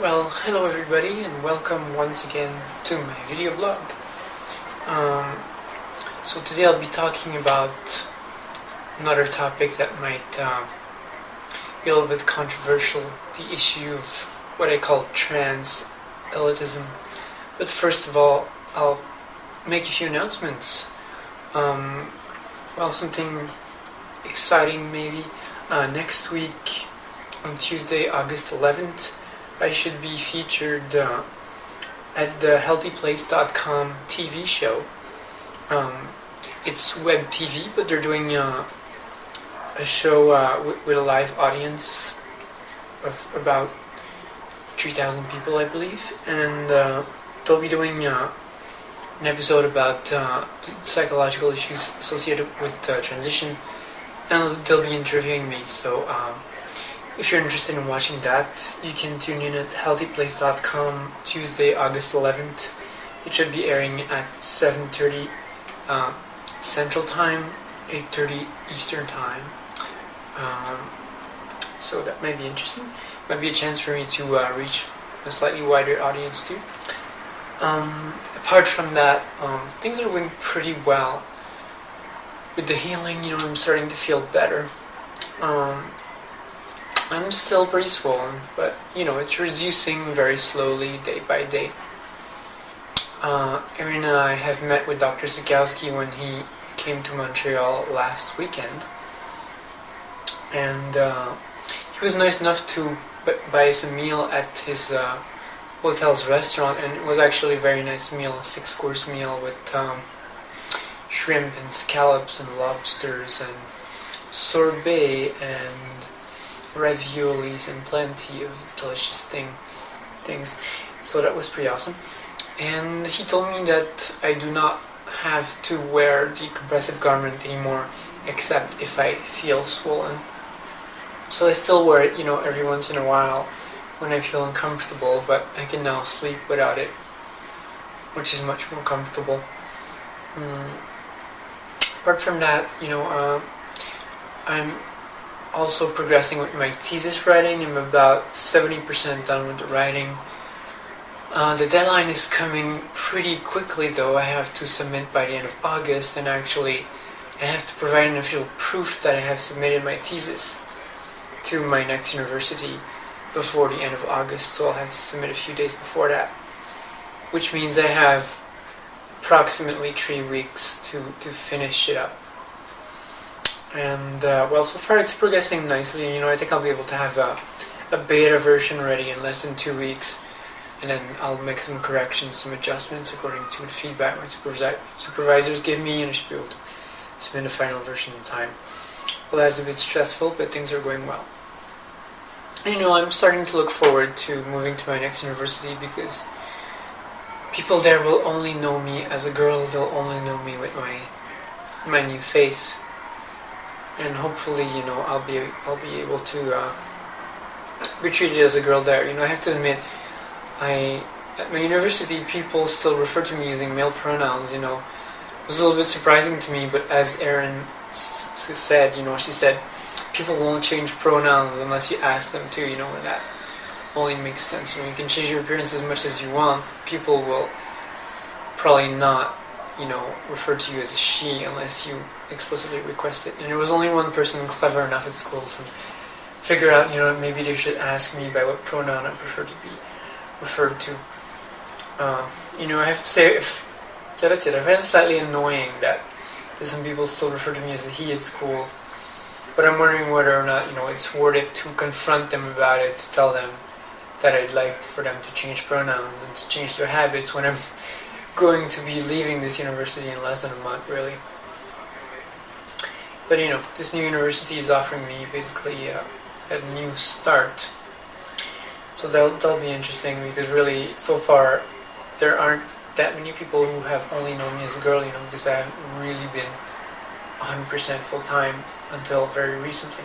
Well, hello everybody and welcome once again to my video blog. Um, so today I'll be talking about another topic that might be a little bit controversial, the issue of what I call trans-elitism. But first of all, I'll make a few announcements. Something exciting maybe. Next week on Tuesday, August 11th, I should be featured at the healthyplace.com TV show. It's web TV, but they're doing a show with a live audience of about 3,000 people, I believe, and they'll be doing an episode about psychological issues associated with transition, and they'll be interviewing me. So if you're interested in watching that, you can tune in at healthyplace.com Tuesday, August 11th. It should be airing at 7:30 Central Time, 8:30 Eastern Time. So that might be interesting. Might be a chance for me to reach a slightly wider audience too. Apart from that, things are going pretty well. With the healing, I'm starting to feel better. I'm still pretty swollen, but it's reducing very slowly day by day. Erin and I have met with Dr. Zagowski when he came to Montreal last weekend, and he was nice enough to buy us a meal at his hotel's restaurant, and it was actually a very nice meal, a 6-course meal with shrimp and scallops and lobsters and sorbet and raviolis and plenty of delicious things. So that was pretty awesome. And he told me that I do not have to wear the compressive garment anymore, except if I feel swollen. So I still wear it, every once in a while when I feel uncomfortable, but I can now sleep without it, which is much more comfortable. Apart from that, I'm also progressing with my thesis writing. I'm about 70% done with the writing. The deadline is coming pretty quickly though. I have to submit by the end of August, and actually I have to provide an official proof that I have submitted my thesis to my next university before the end of August, so I'll have to submit a few days before that, which means I have approximately 3 weeks to finish it up. And so far it's progressing nicely. I think I'll be able to have a beta version ready in less than 2 weeks, and then I'll make some corrections, some adjustments according to the feedback my supervisors give me, and I should be able to submit a final version in time. Well, that's a bit stressful, but things are going well. And I'm starting to look forward to moving to my next university, because people there will only know me as a girl. They'll only know me with my new face. And hopefully, I'll be able to be treated as a girl there. I have to admit, at my university, people still refer to me using male pronouns. It was a little bit surprising to me, but as Erin said, she said, people won't change pronouns unless you ask them to. And that only makes sense. You can change your appearance as much as you want. People will probably not refer to you as a she unless you explicitly request it. And there was only one person clever enough at school to figure out, maybe they should ask me by what pronoun I prefer to be referred to. I have to say, that's it. I find it slightly annoying that some people still refer to me as a he at school, but I'm wondering whether or not, it's worth it to confront them about it, to tell them that I'd like for them to change pronouns and to change their habits when I'm going to be leaving this university in less than a month, really. But this new university is offering me basically a new start, so that'll be interesting, because really so far there aren't that many people who have only known me as a girl, because I haven't really been 100% full-time until very recently.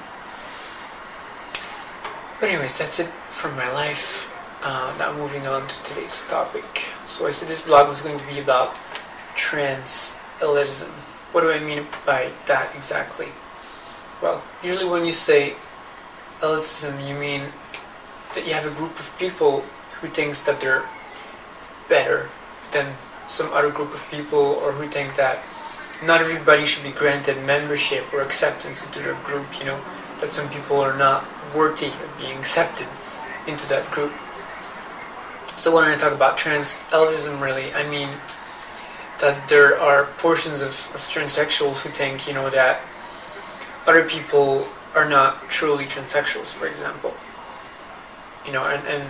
But anyways, that's it from my life. Now moving on to today's topic. So I said this blog was going to be about trans-elitism. What do I mean by that exactly? Well, usually when you say elitism, you mean that you have a group of people who thinks that they're better than some other group of people, or who think that not everybody should be granted membership or acceptance into their group, that some people are not worthy of being accepted into that group. So when I talk about trans-Elitism, really, I mean that there are portions of transsexuals who think, that other people are not truly transsexuals, for example. And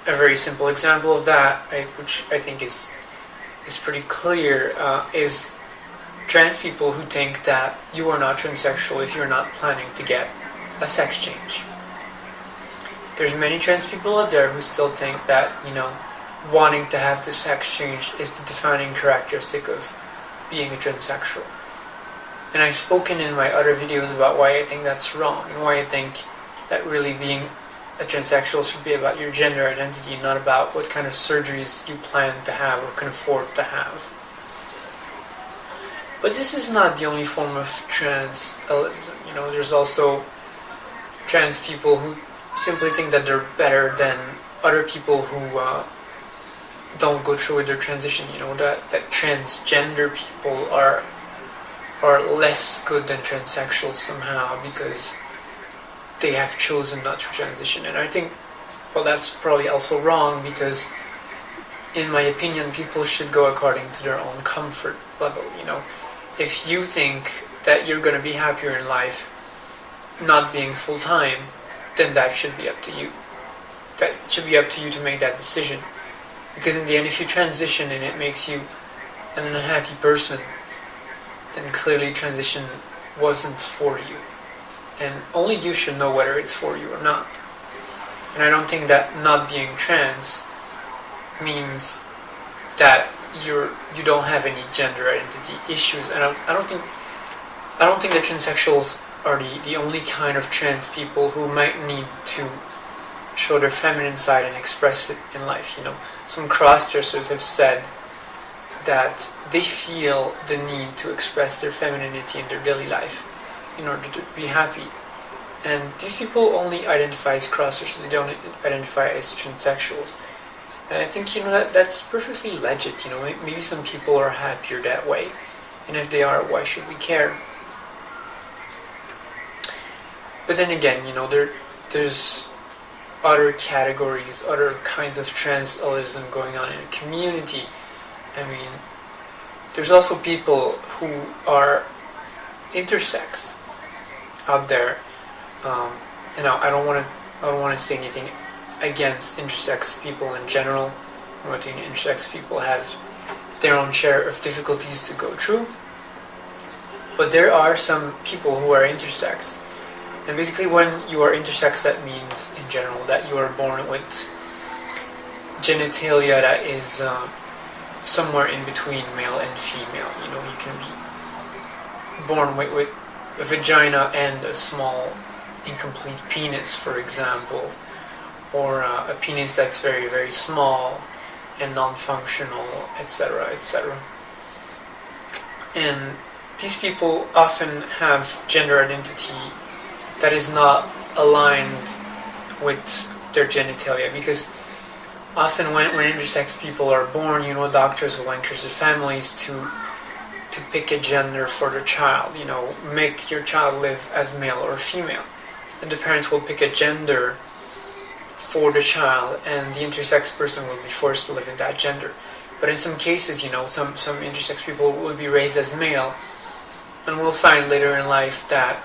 a very simple example of that, which I think is pretty clear, is trans people who think that you are not transsexual if you're not planning to get a sex change. There's many trans people out there who still think that, wanting to have the sex change is the defining characteristic of being a transsexual. And I've spoken in my other videos about why I think that's wrong, and why I think that really being a transsexual should be about your gender identity, not about what kind of surgeries you plan to have or can afford to have. But this is not the only form of trans-Elitism. There's also trans people who simply think that they're better than other people who don't go through with their transition. That transgender people are less good than transsexuals somehow because they have chosen not to transition. And I think, that's probably also wrong, because in my opinion, people should go according to their own comfort level. If you think that you're going to be happier in life not being full-time, then that should be up to you. That should be up to you to make that decision. Because in the end, if you transition and it makes you an unhappy person, then clearly transition wasn't for you. And only you should know whether it's for you or not. And I don't think that not being trans means that you don't have any gender identity issues. And I don't think that transsexuals are the only kind of trans people who might need to show their feminine side and express it in life. Some cross-dressers have said that they feel the need to express their femininity in their daily life in order to be happy. And these people only identify as cross-dressers, they don't identify as transsexuals. And I think, that's perfectly legit. Maybe some people are happier that way. And if they are, why should we care? But then again, there's other categories, other kinds of trans-Elitism going on in the community. I mean, there's also people who are intersexed out there. And I don't want to say anything against intersex people in general. I think intersex people have their own share of difficulties to go through. But there are some people who are intersex. And basically when you are intersex, that means in general that you are born with genitalia that is somewhere in between male and female. You can be born with a vagina and a small incomplete penis, for example, or a penis that's very, very small and non-functional, etc., etc. And these people often have gender identity that is not aligned with their genitalia, because often when intersex people are born, doctors will encourage the families to pick a gender for their child. Make your child live as male or female. And the parents will pick a gender for the child, and the intersex person will be forced to live in that gender. But in some cases, some intersex people will be raised as male, and will find later in life that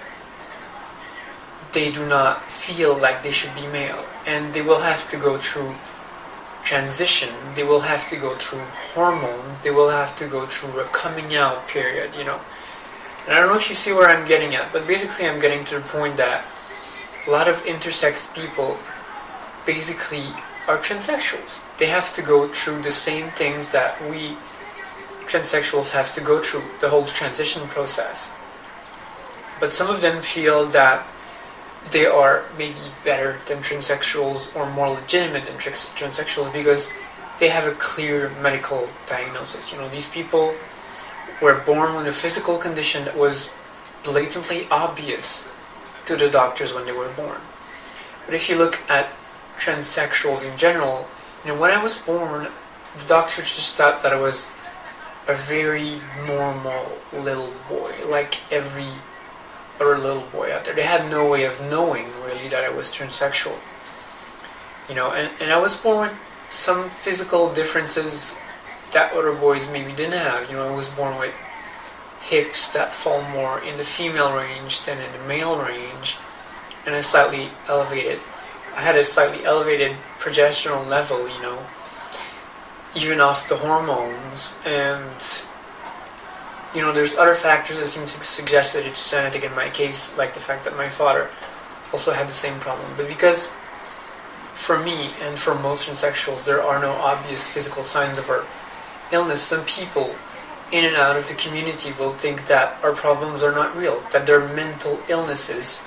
they do not feel like they should be male, and they will have to go through transition, they will have to go through hormones, they will have to go through a coming out period, And I don't know if you see where I'm getting at, but basically I'm getting to the point that a lot of intersex people basically are transsexuals. They have to go through the same things that we transsexuals have to go through, the whole transition process. But some of them feel that they are maybe better than transsexuals or more legitimate than transsexuals because they have a clear medical diagnosis. These people were born with a physical condition that was blatantly obvious to the doctors when they were born. But if you look at transsexuals in general, when I was born, the doctors just thought that I was a very normal little boy, like every other little boy out there. They had no way of knowing, really, that I was transsexual. And I was born with some physical differences that other boys maybe didn't have. I was born with hips that fall more in the female range than in the male range, and I had a slightly elevated progesterone level, even off the hormones. And there's other factors that seem to suggest that it's genetic in my case, like the fact that my father also had the same problem. But because for me and for most transsexuals there are no obvious physical signs of our illness, some people in and out of the community will think that our problems are not real, that they're mental illnesses.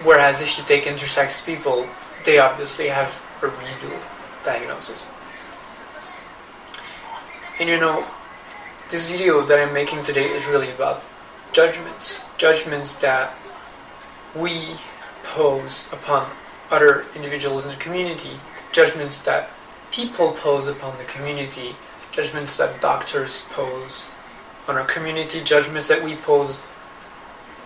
Whereas if you take intersex people, they obviously have a real diagnosis. And this video that I'm making today is really about judgments that we pose upon other individuals in the community, judgments that people pose upon the community, judgments that doctors pose on our community, judgments that we pose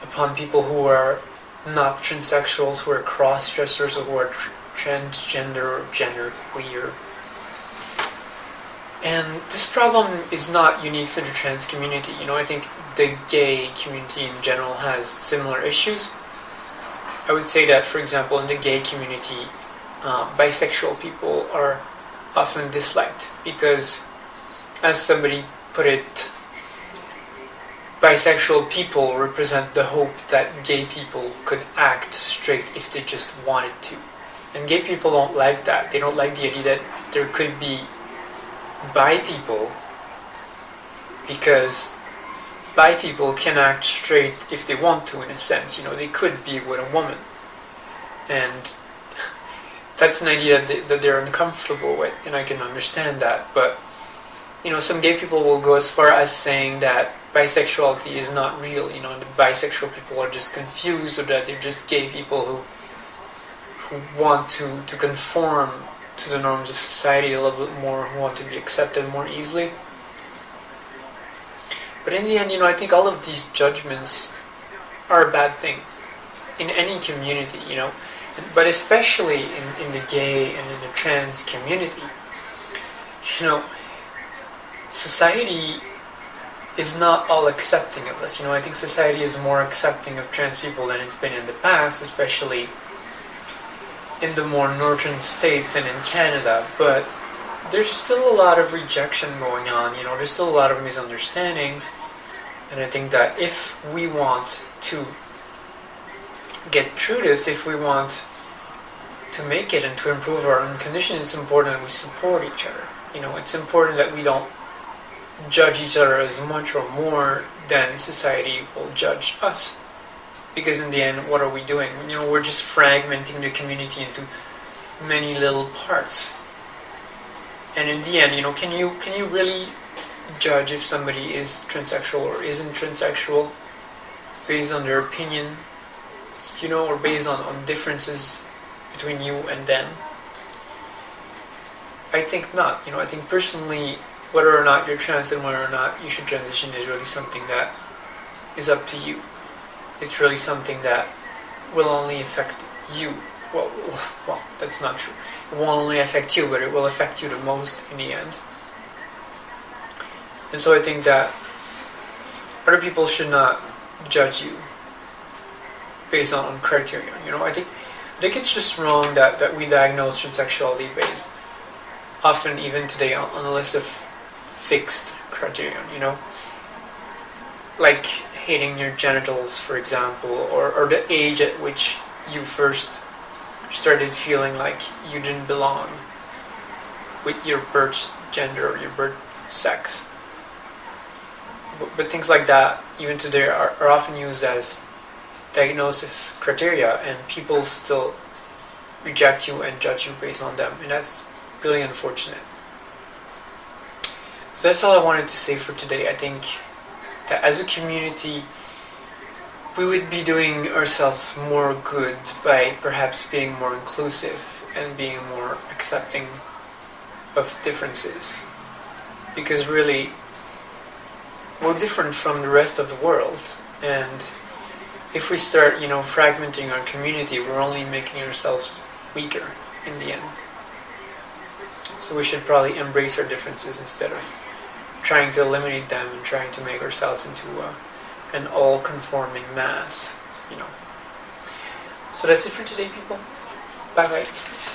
upon people who are not transsexuals, who are cross-dressers, or who are transgender or genderqueer. And this problem is not unique to the trans community. I think the gay community in general has similar issues. I would say that, for example, in the gay community, bisexual people are often disliked because, as somebody put it, bisexual people represent the hope that gay people could act straight if they just wanted to. And gay people don't like that. They don't like the idea that there could be bi people, because bi people can act straight if they want to, in a sense. They could be with a woman. And that's an idea that they're uncomfortable with, and I can understand that. But, some gay people will go as far as saying that bisexuality is not real, and the bisexual people are just confused, or that they're just gay people who want to conform to the norms of society a little bit more, who want to be accepted more easily. But in the end, I think all of these judgments are a bad thing in any community, but especially in the gay and in the trans community. Society is not all accepting of us. I think society is more accepting of trans people than it's been in the past, especially in the more northern states and in Canada. But there's still a lot of rejection going on, there's still a lot of misunderstandings. And I think that if we want to get through this, if we want to make it and to improve our own condition, it's important that we support each other. It's important that we don't judge each other as much or more than society will judge us. Because in the end, what are we doing? We're just fragmenting the community into many little parts. And in the end, can you really judge if somebody is transsexual or isn't transsexual based on their opinion, or based on differences between you and them? I think not. I think personally, whether or not you're trans and whether or not you should transition is really something that is up to you. It's really something that will only affect you. Well, that's not true. It won't only affect you, but it will affect you the most in the end. And so I think that other people should not judge you based on criteria. I think it's just wrong that we diagnose transsexuality based, often even today, on a list of fixed criterion. Like hating your genitals, for example, or the age at which you first started feeling like you didn't belong with your birth gender or your birth sex. But things like that, even today, are often used as diagnosis criteria, and people still reject you and judge you based on them, and that's really unfortunate. So that's all I wanted to say for today. I think that as a community, we would be doing ourselves more good by perhaps being more inclusive and being more accepting of differences. Because really, we're different from the rest of the world, and if we start, fragmenting our community, we're only making ourselves weaker in the end. So we should probably embrace our differences instead of trying to eliminate them and trying to make ourselves into an all-conforming mass, So that's it for today, people. Bye-bye.